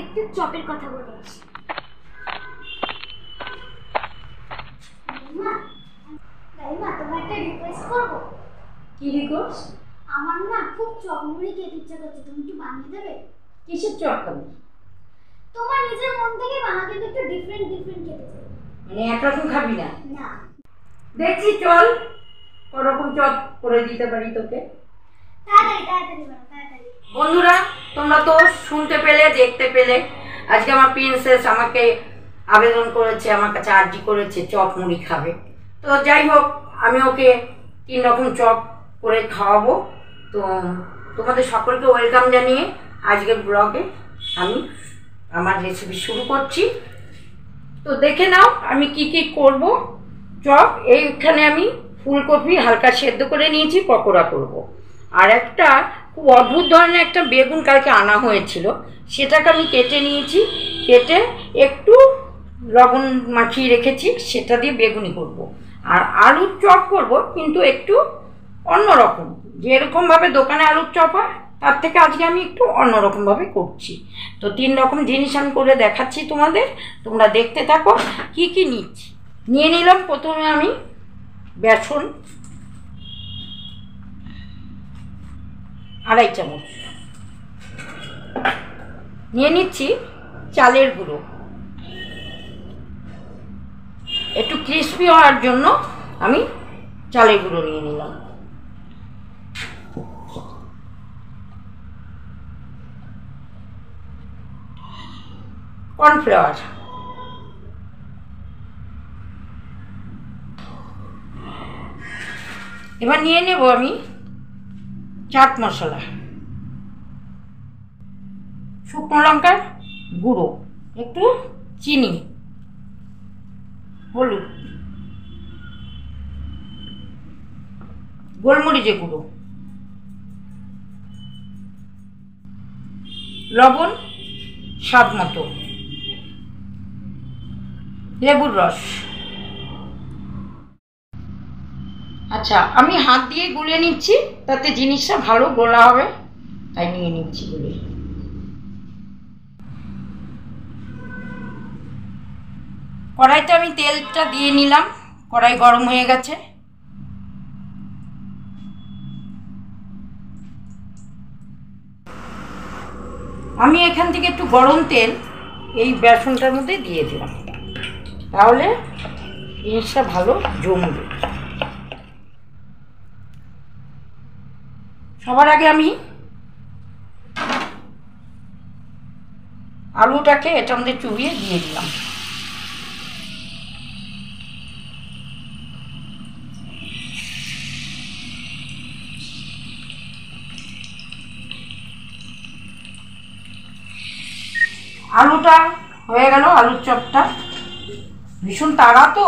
একটু চপের কথা বলে আসি। তোমার একটা রিকোয়েস্ট করবো। কি রিকোয়েস্ট? আমার না খুব চপ মুড়ি খেতে ইচ্ছা করছে, তুমি কি বানিয়ে দেবে? কিসের চপ খাবি? তোমার নিজের মন থেকে বানাও, কিন্তু একটু ডিফারেন্ট ডিফারেন্ট খেতে চাই। মানে একরকম খাবি না? না। দেখছি চল ওরকম চপ করে দিতে পারি তোকে। তাড়াতাড়ি তাড়াতাড়ি বানাও, তাড়াতাড়ি। বন্ধুরা, তোমরা তো শুনতে পেলে, দেখতে পেলে, আজকে আমার প্রিন্সেস আমাকে আবেদন করেছে, আমার কাছে আর্জি করেছে চপ মুড়ি খাবে। তো যাই হোক, আমি ওকে 3 রকম চপ করে খাওয়াবো। তো তোমাদের সকলকে ওয়েলকাম জানিয়ে আজকের ব্লগে আমি আমার রেসিপি শুরু করছি। তো দেখে নাও আমি কি কি করব। চপ, এইখানে আমি ফুলকপি হালকা সেদ্ধ করে নিয়েছি, পকোড়া করব। আর একটা খুব অদ্ভুত ধরনের একটা বেগুন কালকে আনা হয়েছিল, সেটাকে আমি কেটে নিয়েছি, কেটে একটু লবণ মাখিয়ে রেখেছি, সেটা দিয়ে বেগুনি করব। আর আলুর চপ করব, কিন্তু একটু অন্যরকম, যেরকমভাবে দোকানে আলুর চপ হয় তার থেকে আজকে আমি একটু অন্যরকমভাবে করছি। তো 3 রকম জিনিস আমি করে দেখাচ্ছি তোমাদের, তোমরা দেখতে থাকো। কি কি নিচ্ছি নিয়ে নিলাম। প্রথমে আমি বেসন 2.5 চামচ নিয়ে নিচ্ছি। চালের গুঁড়ো একটু ক্রিস্পি হওয়ার জন্য আমি চালের গুঁড়ো নিয়ে নিলাম। কর্নফ্লাওয়ার, এবার নিয়ে নেব আমি চাট মশলা, শুকনো লঙ্কার গুঁড়ো, একটু চিনি, হলুদ, গোলমরিচের গুঁড়ো, লবণ স্বাদ মতো, লেবুর রস। আচ্ছা, আমি হাত দিয়ে গুলে নিচ্ছি, তাতে জিনিসটা ভালো গোলা হবে, তাই নিয়ে নিচ্ছি গুলে। কড়াইতে আমি তেলটা দিয়ে নিলাম, কড়াই গরম হয়ে গেছে। আমি এখান থেকে একটু গরম তেল এই বেসনটার মধ্যে দিয়ে দিলাম, তাহলে জিনিসটা ভালো জমবে। সবার আগে আমি আলুটাকে এটার মধ্যে চুবিয়ে দিয়ে দিলাম। আলুটা হয়ে গেল, আলুর চপটা। ভীষণ তাড়া তো,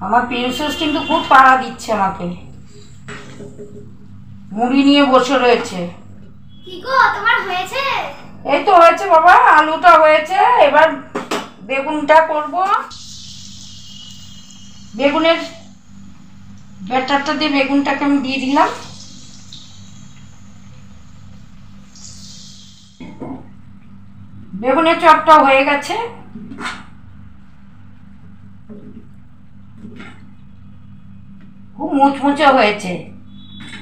আমার প্রিন্সেস কিন্তু খুব তাড়া দিচ্ছে আমাকে, মুড়ি নিয়ে বসে রয়েছে। কি গো, তোমার হয়েছে? এই তো হয়েছে বাবা, আলুটা হয়েছে। এবার বেগুনটা করব। বেগুনের ব্যাটারটা দিয়ে বেগুনটাকে আমি দিয়ে দিলাম। বেগুনের চপটা হয়ে গেছে। খুব মুচমুচে হয়েছে,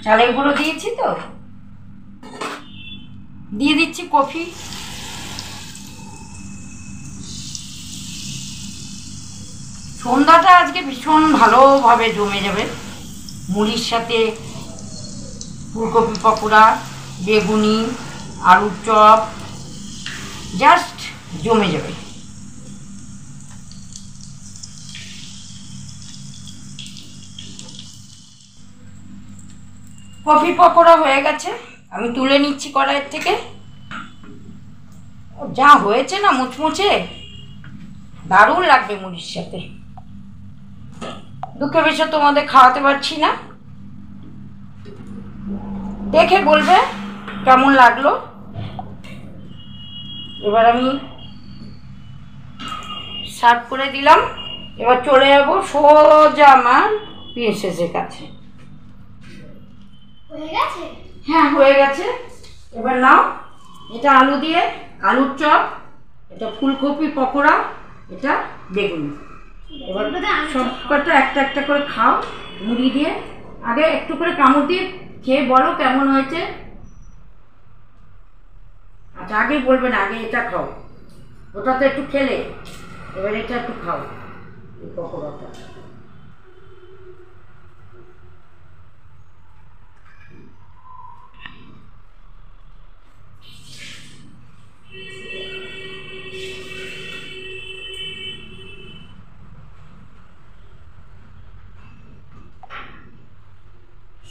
চালের গুঁড়ো দিয়েছি তো। দিয়ে দিচ্ছি কফি, সন্ধ্যাটা আজকে ভীষণ ভালোভাবে জমে যাবে মুড়ির সাথে। ফুলকপি পকোড়া, বেগুনি, আলুর চপ, জাস্ট জমে যাবে। কফি পকোড়া হয়ে গেছে, আমি তুলে নিচ্ছি কড়াইয়ের থেকে। যা হয়েছে না মুচমুচে, দারুণ লাগবে মুড়ির সাথে। দুঃখের বিষয় তোমাদের খাওয়াতে পারছি না, দেখে বলবে কেমন লাগলো। এবার আমি সার্ভ করে দিলাম। এবার চলে যাব সোজা আমার প্রিন্সেসের কাছে। হয়ে গেছে? হ্যাঁ হয়ে গেছে। এবার নাও, এটা আলু দিয়ে আলুর চপ, এটা ফুলকপি পকোড়া, এটা বেগুন। এবার সব কটা একটা একটা করে খাও মুড়ি দিয়ে। আগে একটু করে কামড় দিয়ে খেয়ে বলো কেমন হয়েছে। আচ্ছা আগে বলবে না, আগে এটা খাও, ওটা তো একটু খেলে, এবার এটা একটু খাও, এই পকোড়াটা।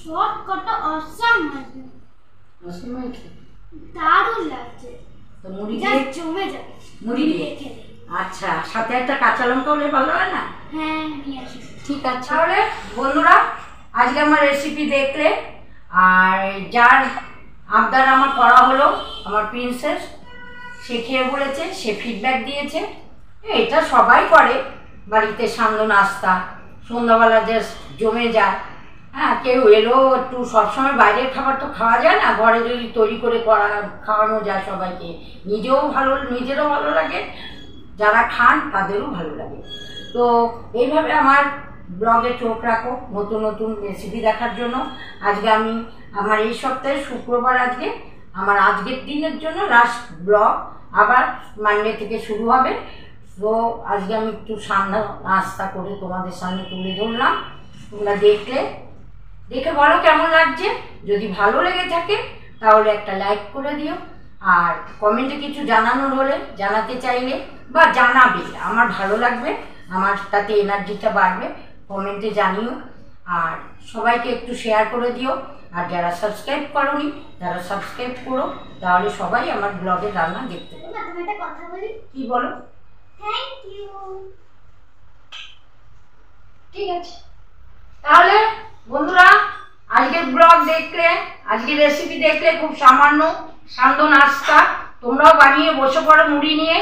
সব কটা অসাম হয়েছে, দারুণ লাগছে। তো মুড়ি যা দিয়ে জমে যাবে মুড়ি দিয়ে খেলে। আচ্ছা, সাথে একটা কাঁচা লঙ্কা হলে ভালো হয় না? হ্যাঁ নিয়ে আসি। ঠিক আছে, তাহলে বন্ধুরা আজকে আমার রেসিপি দেখলে, আর যার আবদার আমার করা হলো, আমার প্রিন্সেস, সে খেয়ে বলেছে, সে ফিডব্যাক দিয়েছে। এটা সবাই করে বাড়িতে, সান্ধ্য নাস্তা সন্ধ্যাবেলা জাস্ট জমে যায়। হ্যাঁ, কেউ এলো একটু, সবসময় বাইরের খাবার তো খাওয়া যায় না, ঘরে যদি তৈরি করে খাওয়ানো যায় সবাইকে, নিজেরও ভালো লাগে, যারা খান তাদেরও ভালো লাগে। তো এইভাবে আমার ব্লগে চোখ রাখো নতুন নতুন রেসিপি দেখার জন্য। আজকে আমি আমার এই সপ্তাহে শুক্রবার, আজকে আমার আজকের দিনের জন্য লাস্ট ব্লগ, আবার মানডে থেকে শুরু হবে। তো আজকে আমি একটু সামনে নাস্তা করে তোমাদের সামনে তুলে ধরলাম। তোমরা দেখে বলো কেমন লাগছে। যদি ভালো লেগে থাকে তাহলে একটা লাইক করে দিও, আর কমেন্টে কিছু জানানোর হলে, জানাতে চাইলে বা জানাবে, আমার ভালো লাগবে, আমার তাতে এনার্জিটা বাড়বে, কমেন্টে জানিও। আর সবাইকে একটু শেয়ার করে দিও, আর যারা সাবস্ক্রাইব করোনি তারা সাবস্ক্রাইব করো, তাহলে সবাই আমার ব্লগের রান্না দেখতে পাবে। তুমি একটা কথা বলি। কি বলো? Thank you. ঠিক আছে, তাহলে বন্ধুরা আজকের ব্লগ দেখলে, আজকের রেসিপি দেখলে, খুব সামান্য সান্ধ্য নাস্তা, তোমরাও বানিয়ে বসে পড়ো মুড়ি নিয়ে,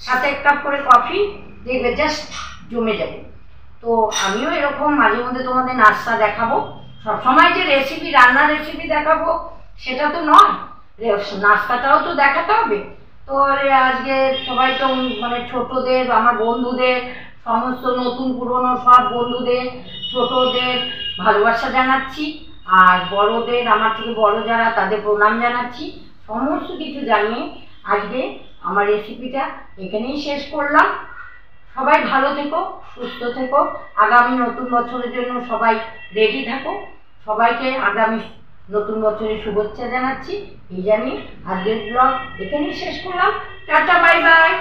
সাথে এক কাপ করে কফি, দেখবে জাস্ট জমে যাবে। তো আমিও এরকম মাঝে মধ্যে তোমাদের নাস্তা দেখাবো, সবসময় যে রেসিপি, রান্নার রেসিপি দেখাবো সেটা তো নয়, নাস্তাটাও তো দেখাতে হবে। তো আজকে সবাই তো মানে ছোটদের, আমার বন্ধুদের, সমস্ত নতুন পুরনো সব বন্ধুদের, ছোটদের ভালোবাসা জানাচ্ছি, আর বড়দের, আমার থেকে বড় যারা, তাদের প্রণাম জানাচ্ছি। সমস্ত কিছু জানিয়ে আজকে আমার রেসিপিটা এখানেই শেষ করলাম। সবাই ভালো থেকো, সুস্থ থেকো, আগামী নতুন বছরের জন্য সবাই রেডি থাকো। সবাইকে আগামী নতুন বছরের শুভেচ্ছা জানাচ্ছি। এই জানিয়ে আজকের ব্লগ এখানেই শেষ করলাম। Tata, bye bye.